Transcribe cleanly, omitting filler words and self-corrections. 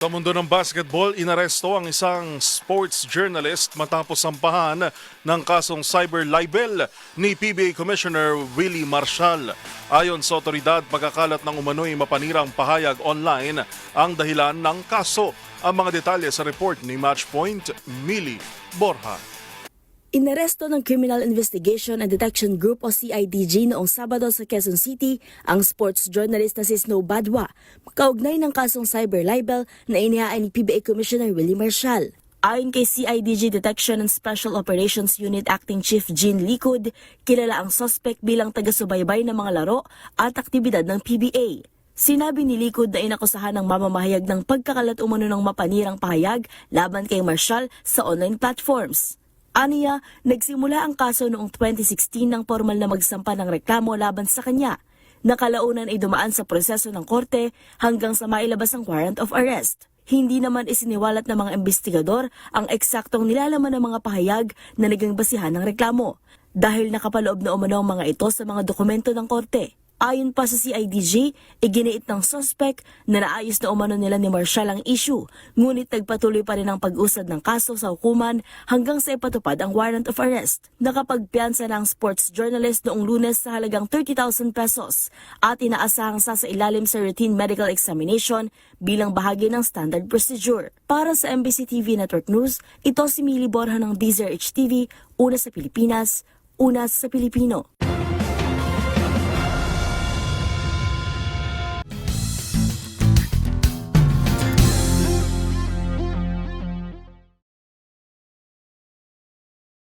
Sa mundo ng basketball, inaresto ang isang sports journalist matapos sampahan ng kasong cyber libel ni PBA Commissioner Willie Marshall. Ayon sa otoridad, pagkakalat ng umano'y mapanirang pahayag online ang dahilan ng kaso. Ang mga detalye sa report ni Matchpoint, Millie Borja. Inaresto ng Criminal Investigation and Detection Group o CIDG noong Sabado sa Quezon City ang sports journalist na si Snow Badwa, kaugnay ng kasong cyber libel na inihain ni PBA Commissioner Willie Marshall. Ayon kay CIDG Detection and Special Operations Unit Acting Chief Jean Likud, kilala ang suspect bilang taga-subaybay ng mga laro at aktibidad ng PBA. Sinabi ni Likud na inakusahan ng mamamahayag ng pagkakalat umano ng mapanirang pahayag laban kay Marshall sa online platforms. Aniya, nagsimula ang kaso noong 2016 nang formal na magsampa ng reklamo laban sa kanya. Nakalaunan ay dumaan sa proseso ng korte hanggang sa mailabas ang warrant of arrest. Hindi naman isiniwalat ng mga investigador ang eksaktong nilalaman ng mga pahayag na naging basihan ng reklamo dahil nakapaloob na umano ang mga ito sa mga dokumento ng korte. Ayon pa sa CIDG, iginiit ng suspect na naayos na umano nila ni Marshall ang issue, ngunit nagpatuloy pa rin ang pag-usad ng kaso sa hukuman hanggang sa ipatupad ang warrant of arrest. Nakapagpiyansa ng sports journalist noong Lunes sa halagang 30,000 pesos at inaasahang sa ilalim sa routine medical examination bilang bahagi ng standard procedure. Para sa MBC TV Network News, ito si Millie Borja ng DZRH TV, una sa Pilipinas, una sa Pilipino.